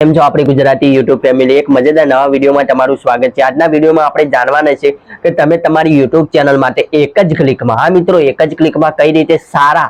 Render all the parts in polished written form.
કેમ છો આપણી ગુજરાતી યુટ્યુબ ફેમિલી? એક મજેદાર નવા વિડીયોમાં તમારું સ્વાગત છે। આજના વિડીયોમાં આપણે જાણવાના છે કે તમે તમારી યુટ્યુબ ચેનલ માટે એક જ ક્લિકમાં, હા મિત્રો, એક જ ક્લિકમાં કઈ રીતે સારા,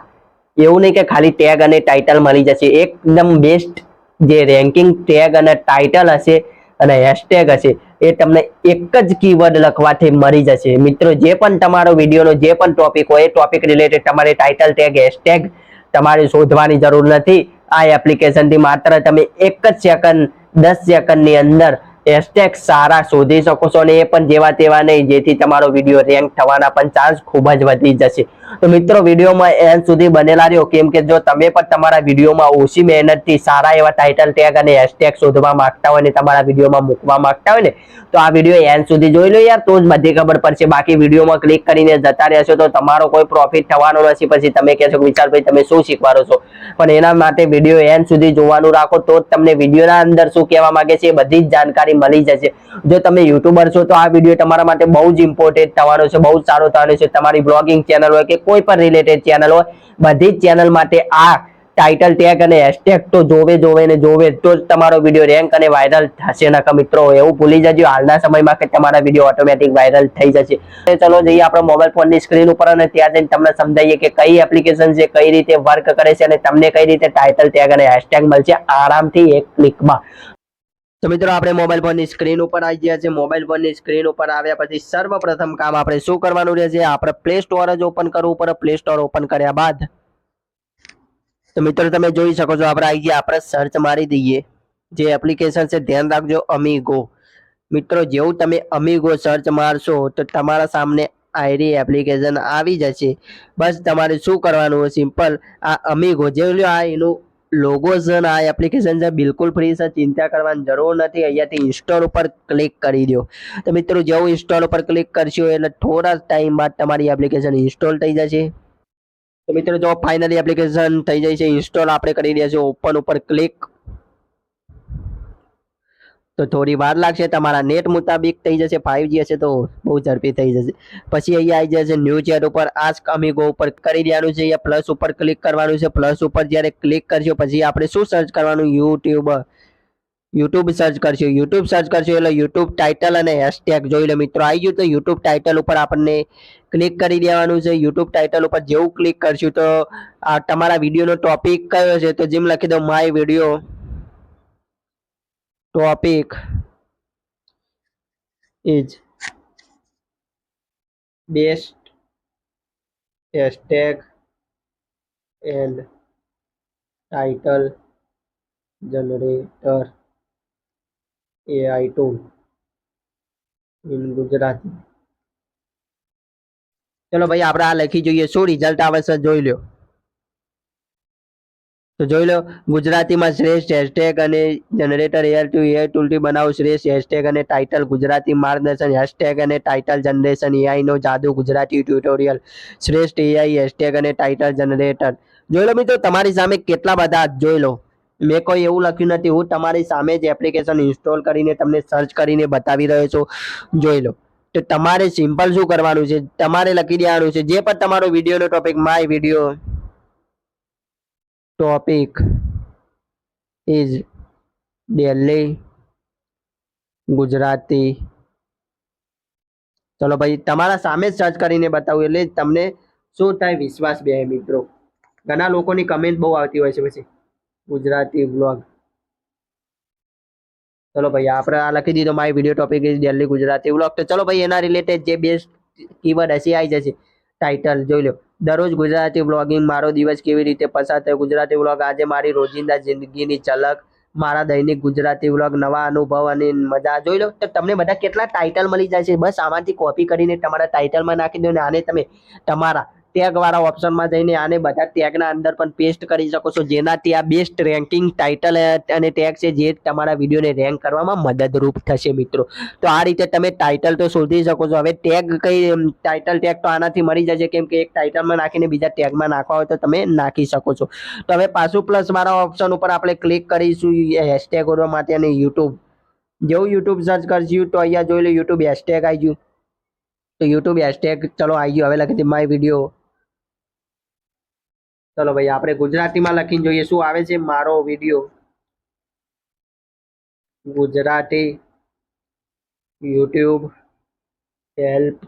એવું નહીં કે ખાલી ટેગ અને ટાઇટલ મળી જશે, એકદમ બેસ્ટ જે રેન્કિંગ ટેગ અને ટાઇટલ હશે અને હેશટેગ હશે એ તમને એક જ કીવર્ડ લખવાથી મળી જશે। મિત્રો, જે પણ તમારો વિડીયોનો જે પણ ટોપિક હોય એ ટોપિક રિલેટેડ તમારે ટાઇટલ ટેગ હેશટેગ તમારે શોધવાની જરૂર નથી। આ એપ્લિકેશનથી માત્ર તમે એક જ સેકન્ડ 10 સેકન્ડની અંદર હેશટેગ સારા શોધી શકો છો, અને એ પણ જેવા તેવા નહીં, જેથી તમારો વિડીયો રેન્ક થવાના પણ ચાન્સ ખૂબ જ વધી જશે। તો મિત્રો, વિડીયોમાં એન્ડ સુધી બનેલા રહ્યો, કેમ કે જો તમે પણ તમારા વિડીયોમાં ઓછી મહેનતથી સારા એવા ટાઇટલ ટેગ અને હેશટેગ શોધવા માંગતા હોય ને તમારા વિડીયોમાં મૂકવા માંગતા હોય ને, તો આ વિડીયો એન્ડ સુધી જોઈ લો યાર, તો જ બધી ખબર પડશે। બાકી વિડીયોમાં ક્લિક કરીને જતા રહેશો તો તમારો કોઈ પ્રોફિટ થવાનો નથી। પછી તમે કહેશો કે વિશાલભાઈ તમે શું શીખવાડો છો, પણ એના માટે વિડીયો એન્ડ સુધી જોવાનું રાખો, તો જ તમને વિડીયોના અંદર શું કહેવા માંગે છે એ બધી જ જાણકારી મળી જશે। જો તમે યુટ્યુબર છો તો આ વિડીયો તમારા માટે બહુ જ ઇમ્પોર્ટન્ટ થવાનો છે, બહુ જ સારો થવાનો છે। તમારી બ્લોગિંગ ચેનલ હોય કે કોઈ પણ રિલેટેડ ચેનલ હોય, બધી જ ચેનલ માટે આ ટાઇટલ ટેગ અને હેશટેગ તો જોવે તો જ તમારો વિડીયો રેન્ક અને વાયરલ થશે। નકર મિત્રો એવું ભૂલી જજો હાલના સમયમાં કે તમારા વિડીયો ઓટોમેટિક વાયરલ થઈ જશે। ચલો જઈએ આપણે મોબાઈલ ફોનની સ્ક્રીન ઉપર અને ત્યાં જઈને તમને સમજાવીએ કે કઈ એપ્લિકેશન છે, કઈ રીતે વર્ક કરે છે અને તમને કઈ રીતે ટાઇટલ ટેગ અને હેશટેગ મળશે આરામથી એક ક્લિકમાં। તો મિત્રો, આપણે મોબાઈલ ફોનની સ્ક્રીન ઉપર આવી ગયા છે। મોબાઈલ ફોનની સ્ક્રીન ઉપર આવ્યા પછી સર્વપ્રથમ કામ આપણે શું કરવાનું રહેશે? આપણે પ્લે સ્ટોર જ ઓપન કરવું પડે। પ્લે સ્ટોર ઓપન કર્યા બાદ તો મિત્રો તમે જોઈ શકો છો, આપણે આવી ગયા, આપણે સર્ચ મારી દઈએ જે એપ્લિકેશન છે, ધ્યાન રાખજો, અમીગો। મિત્રો, જેવું તમે અમીગો સર્ચ મારશો તો તમારા સામે આયરી એપ્લિકેશન આવી જશે। બસ તમારે શું કરવાનું હોય, સિમ્પલ આ અમીગો જે આ એનું લોગો છે ને, આ એપ્લિકેશન છે બિલકુલ ફ્રી છે, ચિંતા કરવાની જરૂર નથી। અહીંયાથી ઇન્સ્ટોલ ઉપર ક્લિક કરી દો। તો મિત્રો, જેવું ઇન્સ્ટોલ ઉપર ક્લિક કરશો એટલે થોડા ટાઈમ બાદ તમારી એપ્લિકેશન ઇન્સ્ટોલ થઈ જશે। તો મિત્રો, જો ફાઇનલી એપ્લિકેશન થઈ જાય છે ઇન્સ્ટોલ, આપણે કરી દઈશું ઓપન ઉપર ક્લિક। તો થોડી વાર લાગશે, તમારા નેટ મુતાબિક થઈ જશે, 5G હશે તો બહુ ઝડપી થઈ જશે। પછી અહીંયા આવી જશે ન્યૂ ચેટ ઉપર, આસ્ક અમીગો ઉપર કરી દેવાનું છે। અહીંયા પ્લસ ઉપર ક્લિક કરવાનું છે। પ્લસ ઉપર જ્યારે ક્લિક કરશો પછી આપણે શું સર્ચ કરવાનું? યુટ્યુબ સર્ચ કરશો। યુટ્યુબ સર્ચ કરશો એટલે યુટ્યુબ ટાઇટલ અને હેશટેગ જોઈ લો મિત્રો, આવી ગયું। તો યુટ્યુબ ટાઇટલ ઉપર આપણને ક્લિક કરી દેવાનું છે। યુટ્યુબ ટાઇટલ ઉપર જેવું ક્લિક કરશું તો આ તમારા વિડીયોનો ટોપિક કયો છે, તો જેમ લખી દો my video topic is best hashtag and title generator AI tool in Gujarati. ચલો ભાઈ, આપણે આ લખી જોઈએ, શું રિઝલ્ટ આવે છે જોઈ લો। તો જોઈ લો, ગુજરાતીમાં શ્રેષ્ઠ હેશટેગ અને જનરેટર AI ટૂલથી બનાવો શ્રેષ્ઠ હેશટેગ અને ટાઇટલ ગુજરાતી માર્ગદર્શન, હેશટેગ અને ટાઇટલ જનરેશન AI નો જાદુ ગુજરાતી ટ્યુટોરિયલ, શ્રેષ્ઠ AI હેશટેગ અને ટાઇટલ જનરેટર। જોઈ લો મિત્રો, તમારી સામે કેટલા બધા જોઈ લો, મેં કોઈ એવું લખ્યું નથી, હું તમારી સામે જ એપ્લિકેશન ઇન્સ્ટોલ કરીને તમને સર્ચ કરીને બતાવી રહ્યો છું, જોઈ લો। તો તમારે સિમ્પલ શું કરવાનું છે, તમારે લખી દેવાનું છે જે પણ તમારો વિડીયોનો topic, my video topic is Delhi Gujarati. ચલો ભાઈ, તમારા સામે જ સર્ચ કરીને બતાવું એટલે તમને શું થાય, વિશ્વાસ બે મિત્રો। ઘણા લોકોની કમેન્ટ બહુ આવતી હોય છે પછી ગુજરાતી બ્લોગ। ચલો ભાઈ, આપણે આ લખી દીધો, my video topic is Delhi Gujarati blog. તો ચલો ભાઈ, એના રિલેટેડ જે બેસ્ટ કીવર્ડ હશે આવી જશે, ટાઇટલ જોઈ લો, દરરોજ ગુજરાતી બ્લોગિંગ, મારો દિવસ કેવી રીતે પસાર થયો ગુજરાતી બ્લોગ, આજે મારી રોજિંદા જિંદગીની ઝલક, મારા દૈનિક ગુજરાતી બ્લોગ, નવા અનુભવ અને મજા। જોઈ લો, તો તમને બધા કેટલા ટાઇટલ મળી જાય છે, બસ આમાંથી કોપી કરીને તમારા ટાઇટલમાં નાખી દો ને આને તમે તમારા ટેગ વાળા ઓપ્શનમાં જઈને આને બધા ટેગના અંદર પણ પેસ્ટ કરી શકો છો, જેનાથી આ બેસ્ટ રેન્કિંગ ટાઇટલ અને ટેગ છે જે તમારા વિડીયોને રેન્ક કરવામાં મદદરૂપ થશે મિત્રો। તો આ રીતે તમે ટાઇટલ તો શોધી શકો છો। હવે ટેગ કઈ, ટાઇટલ ટેગ તો આનાથી મળી જશે, કેમ કે એક ટાઇટલમાં નાખીને બીજા ટેગમાં નાખવા હોય તો તમે નાખી શકો છો। તો હવે પાછું પ્લસ વાળા ઓપ્શન ઉપર આપણે ક્લિક કરીશું હેશટેગ ઓરવા માટે, અને યુટ્યુબ, જેવું યુટ્યુબ સર્ચ કરશું તો અહીંયા જોઈ લો યુટ્યુબ હેશટેગ આવી ગયું। તો યુટ્યુબ હેશટેગ ચલો આવી ગયું, હવે લખી દે માય વિડીયો। ચલો ભાઈ, આપણે ગુજરાતીમાં લખીને જોઈએ શું આવે છે, મારો video Gujarati YouTube help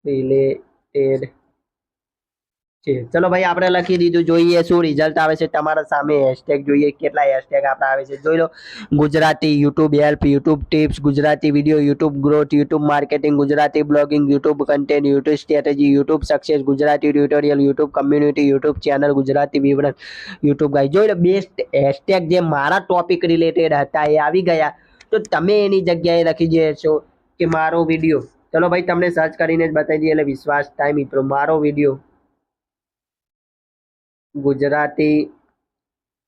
related છે। ચલો ભાઈ આપણે લખી દીધું, જોઈએ શું રિઝલ્ટ આવે છે તમારા સામે। હેશટેગ જોઈએ કેટલા હેશટેગ આપણે આવે છે, જોઈ લો। Gujarati YouTube help, YouTube tips, Gujarati video, YouTube growth, YouTube marketing, Gujarati blogging, YouTube content, YouTube strategy, YouTube success, Gujarati tutorial, YouTube community, YouTube channel, Gujarati વિવરણ, યુટ્યુબ ગાઈડ। જોઈ લો બેસ્ટ હેશટેગ જે મારા ટોપિક રિલેટેડ હતા એ આવી ગયા, તો તમે એની જગ્યાએ લખી દેશો કે મારો વિડીયો। ચલો ભાઈ તમને સર્ચ કરીને જ બતાવી દઈએ એટલે વિશ્વાસ થાય મિત્રો। મારો video Gujarati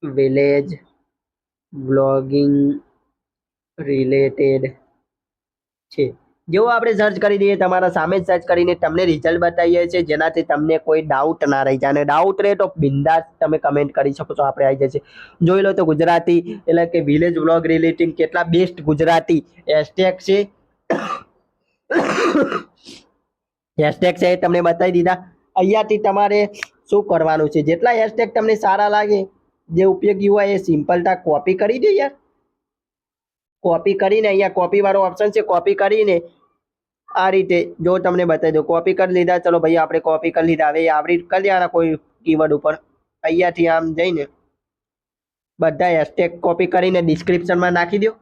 village blogging related છે। જેવું આપણે સર્ચ કરી દઈએ તમારા સામે જ સર્ચ કરીને તમને રિઝલ્ટ બતાવીએ છીએ, જેનાથી તમને કોઈ ડાઉટ ના રહી જાય। અને ડાઉટ રહે તો બિંદાસ તમે કમેન્ટ કરી શકો છો, આપણે આવી જશે। જોઈ લો તો ગુજરાતી એટલે કે વિલેજ બ્લોગ રિલેટિંગ કેટલા બેસ્ટ ગુજરાતી હેશટેગ છે, હેશટેગ છે એ તમને બતાવી દીધા। અહીંયાથી તમારે શું કરવાનું છે, જેટલા હેશટેગ તમને સારા લાગે, જે ઉપયોગી હોય એ સિમ્પલતા કોપી કરી દે યાર। કોપી કરીને અહીંયા કોપી વાળો ઓપ્શન છે, કોપી કરીને આ રીતે જો તમને બતાવી દો, કોપી કરી લીધા। ચલો ભાઈ આપણે કોપી કરી લીધા, હવે આવરી કરી દેવાના કોઈ કીવર્ડ ઉપર। અહીંયાથી આમ જઈને બધા હેશટેગ કોપી કરીને ડિસ્ક્રિપ્શનમાં નાખી દો,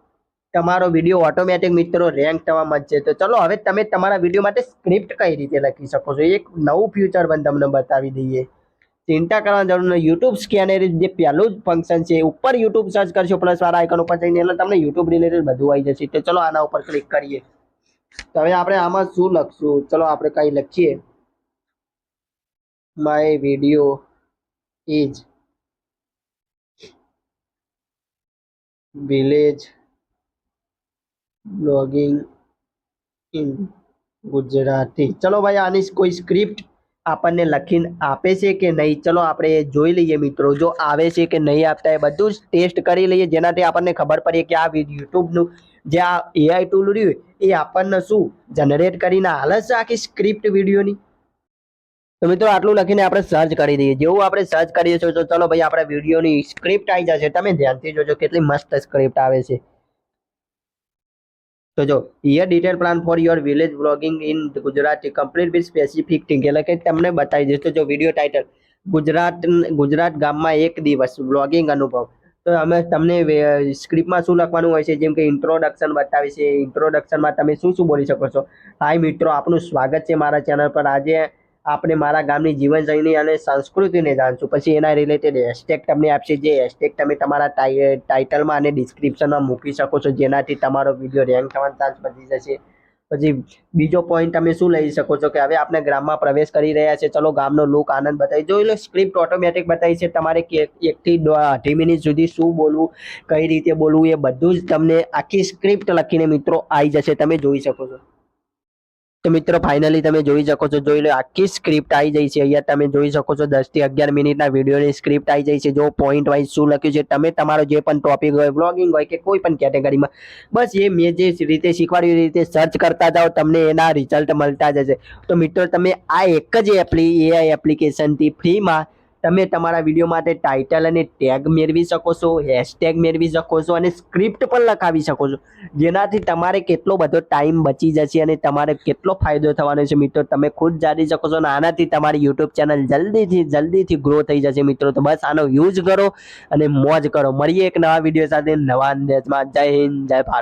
તમારો વિડીયો ઓટોમેટિક મિત્રો રેન્ક થવા માંડશે। તો ચલો હવે તમે તમારા વિડીયો માટે સ્ક્રિપ્ટ કઈ રીતે લખી શકો છો, એક નવું ફ્યુચર પણ તમને બતાવી દઈએ। ચિંતા કરવાની જરૂર નહીં, યુટ્યુબ સ્કેનર જે પહેલું જ ફંક્શન છે, ઉપર યુટ્યુબ સર્ચ કરશો પ્લસ વાળા આઇકન ઉપર જઈને એટલે તમને યુટ્યુબ રિલેટેડ બધું આવી જશે। તો ચલો આના ઉપર ક્લિક કરીએ। તો હવે આપણે આમાં શું લખશું, ચલો આપણે કઈ લખીએ, my video is village blogging in Gujarati. ચલો ભાઈ આની કોઈ સ્ક્રિપ્ટ આપણને લખીને આપે છે કે નહીં, ચલો આપણે જોઈ લઈએ મિત્રો। જો આવે છે કે નહીં આપતા એ બધું જ ટેસ્ટ કરી લઈએ, જેનાથી આપણને ખબર પડે કે આ યુટ્યુબનું જે આ એઆઈ ટૂલ રહ્યું એ આપણને શું જનરેટ કરીને હાલે છે આખી સ્ક્રિપ્ટ વિડીયોની। તો મિત્રો આટલું લખીને આપણે સર્ચ કરી દઈએ। જેવું આપણે સર્ચ કરીએ છીએ તો ચલો ભાઈ આપણા વિડીયોની સ્ક્રિપ્ટ આવી જશે। તમે ધ્યાનથી જોજો કેટલી મસ્ત સ્ક્રિપ્ટ આવે છે। તો જો here detail plan for your village blogging in Gujarati complete with specific thing, એટલે કે તમને બતાવી દઈશ। તો જો વિડીયો ટાઇટલ ગુજરાત ગામમાં એક દિવસ બ્લોગિંગ અનુભવ। તો અમે તમને સ્ક્રિપ્ટમાં શું લખવાનું હોય છે, જેમ કે ઇન્ટ્રોડક્શન બતાવે છે। ઇન્ટ્રોડક્શનમાં તમે શું શું બોલી શકો છો, હાય મિત્રો આપનું સ્વાગત છે મારા ચેનલ પર। આજે આપણે મારા ગામની જીવનશૈલી અને સંસ્કૃતિને જાણશું। પછી એના રિલેટેડ હેશટેગ તમને આપશે, જે હેશટેગ તમે તમારા ટાઇટલમાં અને ડિસ્ક્રિપ્શનમાં મૂકી શકો છો, જેનાથી તમારો વિડીયો રેન્ક થવાનો ચાન્સ વધી જશે। પછી બીજો પોઈન્ટ તમે શું લઈ શકો છો કે હવે આપણે ગ્રામમાં પ્રવેશ કરી રહ્યા છે, ચલો ગામનો લોક આનંદ બતાવી। જોઈ લો સ્ક્રિપ્ટ ઓટોમેટિક બતાવી છે, તમારે 1 થી 2.5 મિનિટ સુધી શું બોલવું, કઈ રીતે બોલવું, એ બધું જ તમને આખી સ્ક્રિપ્ટ લખીને મિત્રો આવી જશે, તમે જોઈ શકો છો। તો મિત્રો ફાઇનલી તમે જોઈ શકો છો, જોઈ લો આખી સ્ક્રિપ્ટ આવી જાય છે। અહીંયા તમે જોઈ શકો છો 10 થી 11 મિનિટના વિડીયોની સ્ક્રિપ્ટ આવી જાય છે। જો પોઈન્ટ વાઇઝ શું લખ્યું છે, તમે તમારો જે પણ ટોપિક હોય, બ્લોગિંગ હોય કે કોઈ પણ કેટેગરીમાં, બસ એ મેં જે રીતે શીખવાડ્યું એ રીતે સર્ચ કરતા જાઓ, તમને એના રિઝલ્ટ મળતા જશે। તો મિત્રો તમે આ એક જ એઆઈ એપ્લિકેશનથી ફ્રીમાં તમે તમારા વિડીયો માટે ટાઇટલ અને ટેગ મેળવી શકો છો, હેશટેગ મેળવી શકો છો અને સ્ક્રિપ્ટ પણ લખાવી શકો છો, જેનાથી તમારે કેટલો બધો ટાઈમ બચી જશે અને તમારે કેટલો ફાયદો થવાનો છે મિત્રો, તમે ખુદ જાણી શકો છો। અને આનાથી તમારી યુટ્યુબ ચેનલ જલ્દીથી ગ્રો થઈ જશે મિત્રો। તો બસ આનો યુઝ કરો અને મોજ કરો। મળીએ એક નવા વિડીયો સાથે નવા અંદાજમાં। જય હિન્દ, જય ભારત।